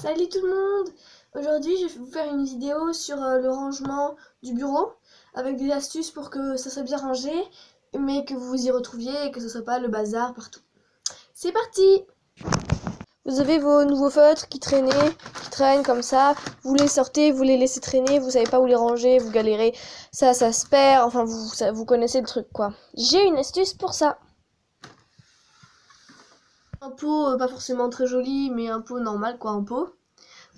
Salut tout le monde! Aujourd'hui je vais vous faire une vidéo sur le rangement du bureau avec des astuces pour que ça soit bien rangé mais que vous vous y retrouviez et que ce soit pas le bazar partout. C'est parti! Vous avez vos nouveaux feutres qui traînent comme ça, vous les sortez, vous les laissez traîner, vous savez pas où les ranger, vous galérez, ça se perd, enfin vous connaissez le truc quoi. J'ai une astuce pour ça. Un pot pas forcément très joli mais un pot normal quoi, un pot.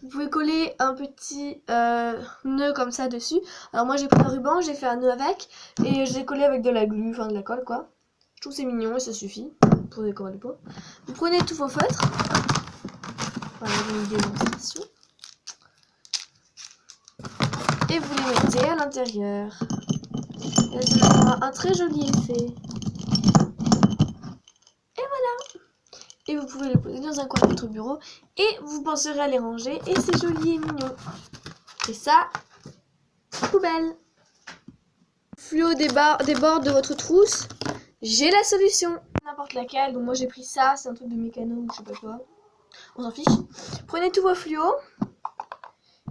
Vous pouvez coller un petit nœud comme ça dessus. Alors moi j'ai pris un ruban, j'ai fait un nœud avec et je l'ai collé avec de la glu, enfin de la colle quoi. Je trouve c'est mignon et ça suffit pour décorer le pot. Vous prenez tous vos feutres. Voilà une démonstration. Et vous les mettez à l'intérieur. Et ça fera un très joli effet. Et voilà. Et vous pouvez le poser dans un coin de votre bureau et vous penserez à les ranger et c'est joli et mignon. Et ça, poubelle. Fluo déborde de votre trousse, j'ai la solution. N'importe laquelle, donc moi j'ai pris ça, c'est un truc de mécano ou je sais pas quoi. On s'en fiche. Prenez tous vos fluos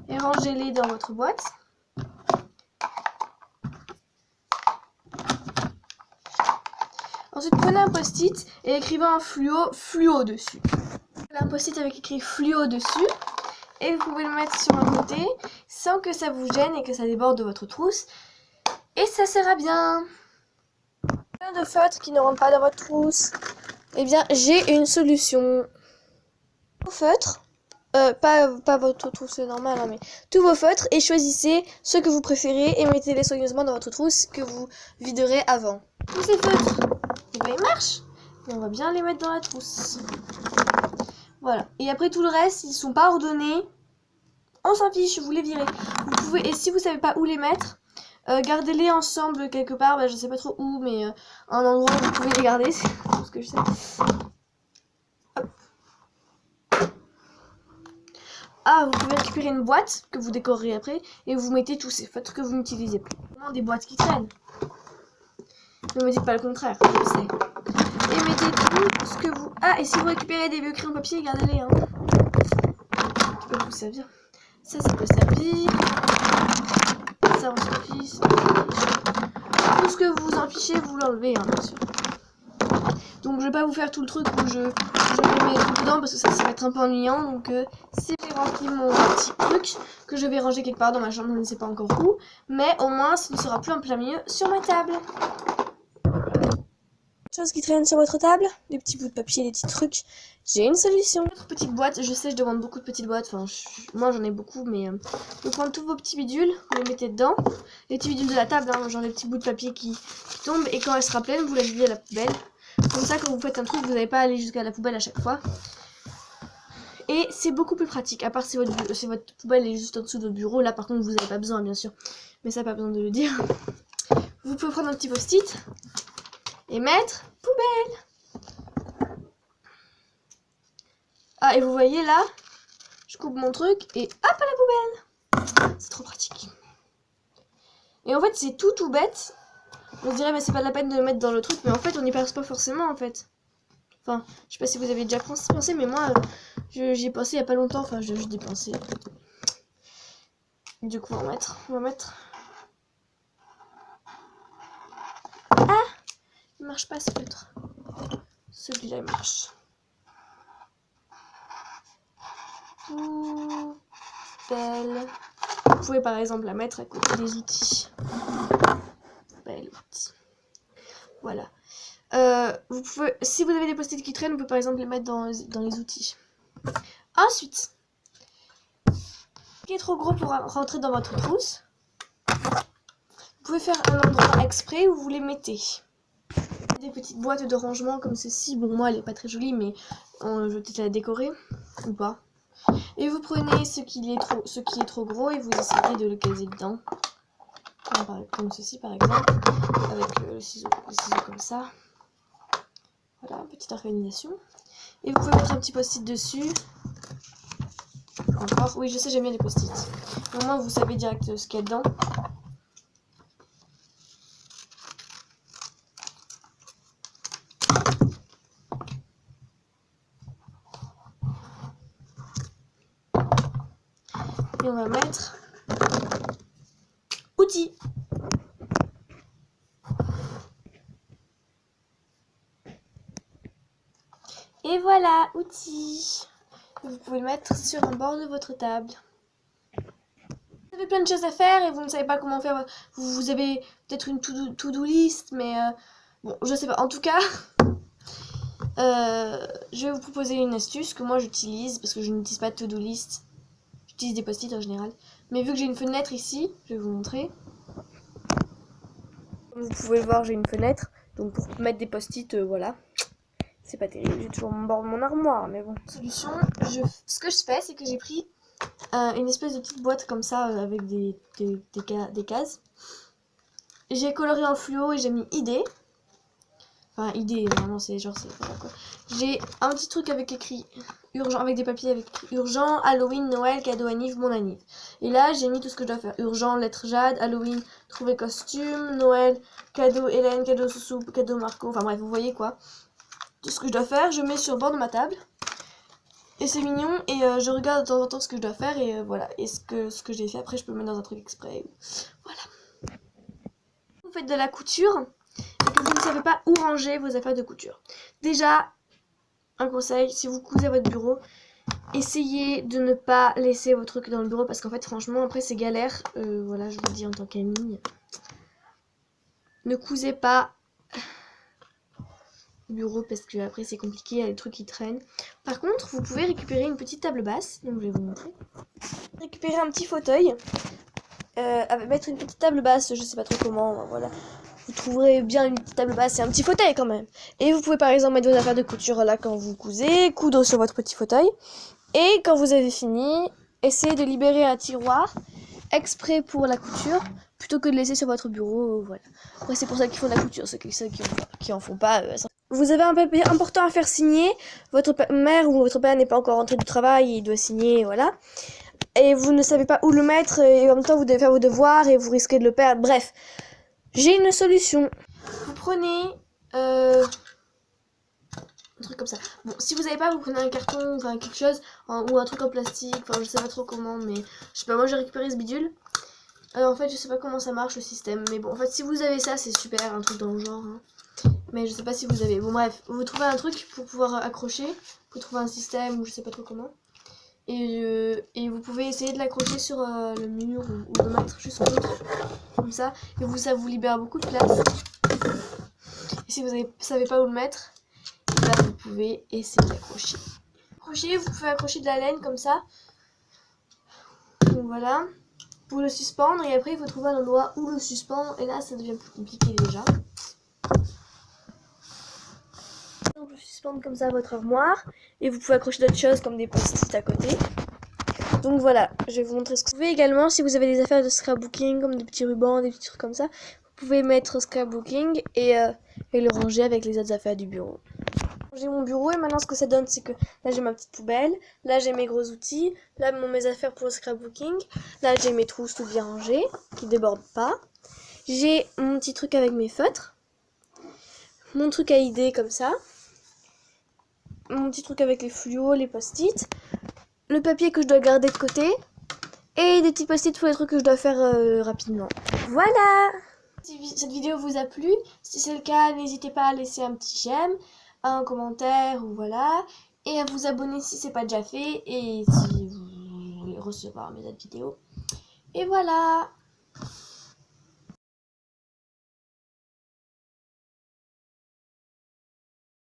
et rangez-les dans votre boîte. Ensuite prenez un post-it et écrivez un fluo dessus. Un post-it avec écrit fluo dessus. Et vous pouvez le mettre sur un côté sans que ça vous gêne et que ça déborde de votre trousse. Et ça sera bien. Plein de feutres qui ne rentrent pas dans votre trousse. Eh bien, j'ai une solution. Vos feutres, pas votre trousse normale, hein, mais tous vos feutres et choisissez ceux que vous préférez et mettez-les soigneusement dans votre trousse que vous viderez avant. Tous ces feutres, eh ben, ils marchent. Et on va bien les mettre dans la trousse. Voilà. Et après tout le reste, ils sont pas ordonnés. On s'en fiche, vous les virez. Vous pouvez, et si vous savez pas où les mettre, gardez-les ensemble quelque part, je sais pas trop où, mais un endroit où vous pouvez les garder, c'est tout ce que je sais. Hop. Ah, vous pouvez récupérer une boîte que vous décorerez après et vous mettez tous ces feutres que vous n'utilisez plus. Vraiment des boîtes qui traînent. Ne me dites pas le contraire, je le sais. Et mettez tout ce que vous... Ah, et si vous récupérez des vieux crayons papier, gardez-les. Hein. Ça peut vous servir. Ça peut servir. Ça, on s'en fiche. Tout ce que vous en fichez, vous l'enlevez, hein, bien sûr. Donc je vais pas vous faire tout le truc où je les mets tout dedans parce que ça va être un peu ennuyant. Donc c'est j'ai rempli mon petit truc que je vais ranger quelque part dans ma chambre, je ne sais pas encore où. Mais au moins ce ne sera plus en plein milieu sur ma table. Chose qui traîne sur votre table, des petits bouts de papier, des petits trucs. J'ai une solution. Autre petite boîte, je sais je demande beaucoup de petites boîtes, enfin moi j'en ai beaucoup mais vous prenez tous vos petits bidules, vous les mettez dedans. Les petits bidules de la table, hein, genre les petits bouts de papier qui tombent et quand elle sera pleine, vous la videz à la poubelle. Comme ça, quand vous faites un truc, vous n'allez pas aller jusqu'à la poubelle à chaque fois. Et c'est beaucoup plus pratique. À part si votre poubelle est juste en dessous de votre bureau. Là, par contre, vous n'avez pas besoin, bien sûr. Mais ça, pas besoin de le dire. Vous pouvez prendre un petit post-it et mettre poubelle. Ah, et vous voyez là, je coupe mon truc et hop à la poubelle. C'est trop pratique. Et en fait, c'est tout bête. On se dirait, mais c'est pas la peine de le mettre dans le truc. Mais en fait, on n'y pense pas forcément, en fait. Enfin, je sais pas si vous avez déjà pensé, mais moi, j'y ai pensé il y a pas longtemps. Enfin, j'y ai pensé. Du coup, on va mettre. Ah! Il marche pas ce feutre. Celui-là, il marche. Poubelle. Vous pouvez par exemple la mettre à côté des outils. Bel outil. Voilà. Vous pouvez, si vous avez des post-it qui traînent, vous pouvez par exemple les mettre dans les outils. Ensuite, ce qui est trop gros pour rentrer dans votre trousse, vous pouvez faire un endroit exprès où vous les mettez. Des petites boîtes de rangement comme ceci. Bon, moi elle est pas très jolie, mais je vais peut-être la décorer ou pas. Et vous prenez ce qui est trop gros et vous essayez de le caser dedans. Comme ceci par exemple, avec le ciseau comme ça. Voilà, petite organisation. Et vous pouvez mettre un petit post-it dessus. Encore, oui je sais j'aime bien les post-it. Au moins vous savez direct ce qu'il y a dedans. Et on va mettre outils. Et voilà, outils. Vous pouvez le mettre sur un bord de votre table. Vous avez plein de choses à faire et vous ne savez pas comment faire. Vous avez peut-être une to-do list, mais bon, je sais pas. En tout cas, je vais vous proposer une astuce que moi j'utilise parce que je n'utilise pas de to-do list. J'utilise des post-it en général. Mais vu que j'ai une fenêtre ici, je vais vous montrer. Comme vous pouvez le voir, j'ai une fenêtre. Donc pour mettre des post-it, voilà. C'est pas terrible, j'ai toujours mon bord de mon armoire, mais bon. Solution, ce que je fais, c'est que j'ai pris une espèce de petite boîte comme ça avec des cases. J'ai coloré en fluo et j'ai mis idée. Enfin, idée, vraiment, c'est genre, c'est voilà quoi. J'ai un petit truc avec écrit urgent, avec des papiers avec écrit urgent, Halloween, Noël, cadeau anniv, mon anniv. Et là, j'ai mis tout ce que je dois faire. Urgent, lettre Jade, Halloween, trouver costume, Noël, cadeau Hélène, cadeau Soussou, cadeau Marco. Enfin bref, vous voyez quoi. Tout ce que je dois faire, je mets sur le bord de ma table. Et c'est mignon et je regarde de temps en temps ce que je dois faire et voilà. Et ce que j'ai fait après, je peux le mettre dans un truc exprès. Voilà. Vous faites de la couture et que vous ne savez pas où ranger vos affaires de couture. Déjà, un conseil, si vous cousez à votre bureau, essayez de ne pas laisser vos trucs dans le bureau parce qu'en fait, franchement, après, c'est galère. Voilà, je vous le dis en tant qu'amie. Ne cousez pas bureau parce que après c'est compliqué, il y a des trucs qui traînent. Par contre, vous pouvez récupérer une petite table basse, donc je vais vous montrer. Récupérer un petit fauteuil, mettre une petite table basse, je sais pas trop comment, voilà. Vous trouverez bien une petite table basse et un petit fauteuil quand même. Et vous pouvez par exemple mettre vos affaires de couture là quand vous cousez, coudre sur votre petit fauteuil. Et quand vous avez fini, essayez de libérer un tiroir exprès pour la couture plutôt que de laisser sur votre bureau, voilà. Après c'est pour ça qu'ils font de la couture, ceux qui en font pas. Vous avez un papier important à faire signer, votre mère ou votre père n'est pas encore rentré du travail, il doit signer, voilà. Et vous ne savez pas où le mettre, et en même temps vous devez faire vos devoirs et vous risquez de le perdre. Bref, j'ai une solution. Vous prenez un truc comme ça. Bon, si vous n'avez pas, vous prenez un carton, enfin quelque chose, ou un truc en plastique, enfin je sais pas trop comment, mais je sais pas, moi j'ai récupéré ce bidule. En fait, je sais pas comment ça marche le système, mais bon, en fait, si vous avez ça, c'est super, un truc dans le genre. Hein. Mais je sais pas si vous avez. Bon, bref, vous trouvez un truc pour pouvoir accrocher. Vous trouvez un système ou je sais pas trop comment. Et vous pouvez essayer de l'accrocher sur le mur ou le mettre juste contre, comme ça. Et vous, ça vous libère beaucoup de place. Et si vous savez pas où le mettre, là, vous pouvez essayer d'accrocher. Vous pouvez accrocher de la laine comme ça. Donc voilà. Pour le suspendre et après il faut trouver un endroit où le suspendre et là ça devient plus compliqué déjà. Donc je suspendre comme ça votre armoire et vous pouvez accrocher d'autres choses comme des post-it à côté. Donc voilà, je vais vous montrer ce que vous pouvez également si vous avez des affaires de scrapbooking comme des petits rubans, des petits trucs comme ça. Vous pouvez mettre scrapbooking et le ranger avec les autres affaires du bureau. J'ai mon bureau et maintenant ce que ça donne c'est que là j'ai ma petite poubelle, là j'ai mes gros outils, là mes affaires pour le scrapbooking, là j'ai mes trousses tout bien rangées qui débordent pas, j'ai mon petit truc avec mes feutres, mon truc à idées comme ça, mon petit truc avec les fluos, les post-it, le papier que je dois garder de côté et des petits post-it pour les trucs que je dois faire rapidement. Voilà! Si cette vidéo vous a plu, si c'est le cas n'hésitez pas à laisser un petit j'aime, un commentaire ou voilà, et à vous abonner si c'est pas déjà fait et si vous voulez recevoir mes autres vidéos. Et voilà.